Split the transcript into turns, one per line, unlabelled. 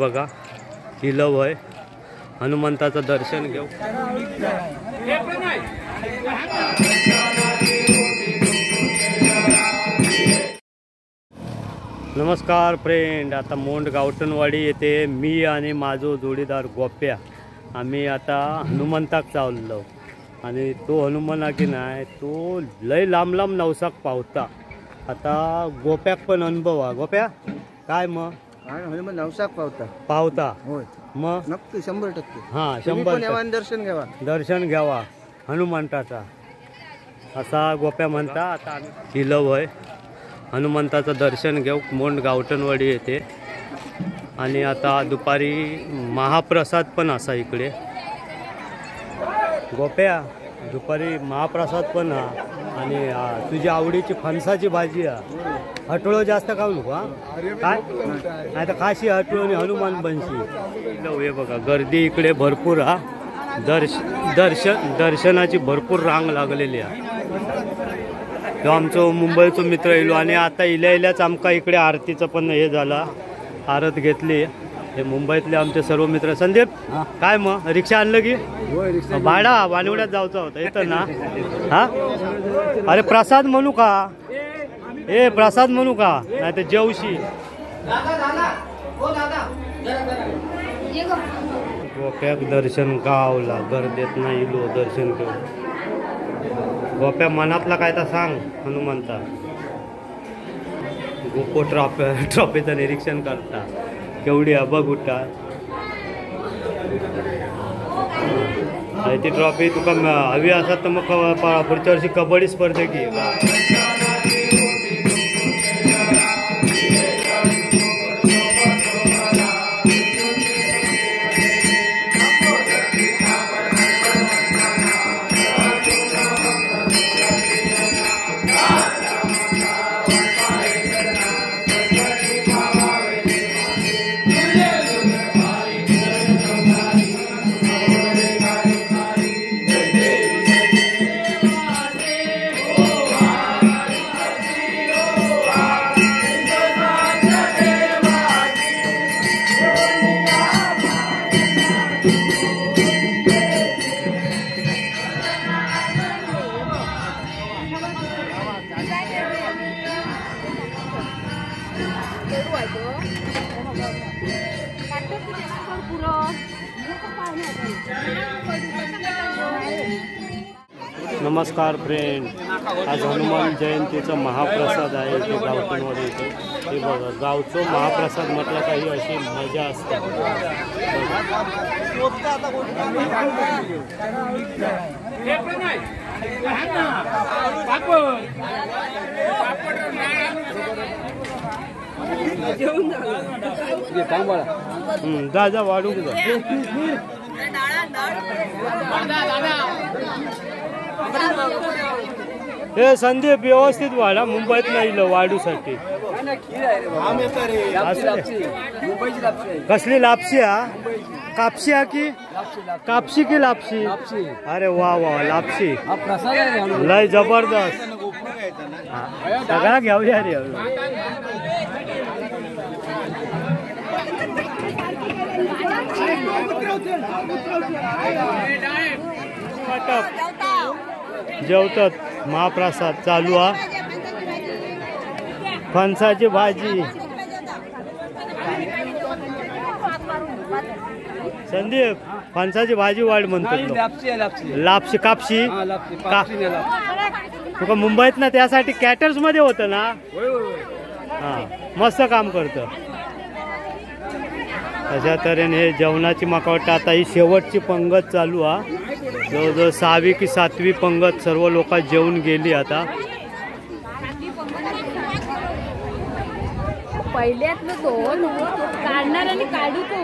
बघा किलव आहे, हनुमंताचं दर्शन घेऊ। नमस्कार फ्रेंड, आता मोंड गावठणवाडी येथे मी आणि माझो जोडीदार गोप्या आम्ही आता हनुमंताक चाललो आणि तो हनुमान की नाही तो लय लांब लांब नवसाक पावता। आता गोप्याक पण अनुभव हा। गोप्या काय मग
हनुमान नवसाक पावता
होय मग
नक्की 100%।
हां
100%
दर्शन घ्यावा हनुमंताचा असा गोप्या म्हणता। आता आम्ही किलव आहे, हनुमंताचं दर्शन घेऊ मोंड गावठणवाडी येथे आणि आता दुपारी महाप्रसाद पण असा इकडे। गोप्या दुपारी महाप्रसाद पण हा आणि तुझी आवडीची फणसाची भाजी हा। हटळो जास्त खाऊ नको हा काय नाही तर खाशी हटळो आणि हनुमान बनशी। हे बघा गर्दी इकडे भरपूर हा, दर्शनाची भरपूर रांग लागलेली आहे। तो आमचं मुंबईचं मित्र येलो आणि आता इल्याच आमका इकडे आरतीचं पण हे झाला, आरत घेतली। हे मुंबईतले आमचे सर्व मित्र। संदीप काय मग रिक्षा आणलं की भाडा वानिवड्यात जायचं होतं येतं ना हा? अरे प्रसाद म्हणू का? ए प्रसाद म्हणू का नाही तर जेवशी। गोप्याक दर्शन गावला गर्दीत नाही इलो दर्शन घेऊ। गोप्या मनातला काय तर सांग हनुमंता। गोपो ट्रॉफीचं निरीक्षण करता केवढी बघ उठा ती ट्रॉफी तुका हवी असत तर मग पुढच्या वर्षी कबड्डी स्पर्धे घे। नमस्कार फ्रेंड, आज हनुमान जयंतीचा महाप्रसाद आहे इथे गावठणवाडी इथे। हे बघा गावचं महाप्रसाद म्हटलं काही अशी मजा असते। जा जा वाढू जा। हे संदीप व्यवस्थित वाढा, मुंबईत नाही वाढूसाठी। कसली लापशी हा? कापशी हा की कापशी की लापशी? अरे वा वा लापशी लय जबरदस्त। सगळा घेऊया रे। जेवतात महाप्रसाद चालू हा। फणसाची भाजी संदीप फणसाची भाजी वाढ म्हणतो लापशी कापशी तुका मुंबईत ना त्यासाठी कॅटर्स मध्ये होतं ना हा मस्त काम करतं। अशा तऱ्हेने हे जेवणाची माका वाटतं आता ही शेवटची पंगत चालू हा। जवळजवळ 6वी की 7वी पंगत सर्व लोक जेवून गेली आता।
पहिल्यातलं तो काढणार आणि काढू तो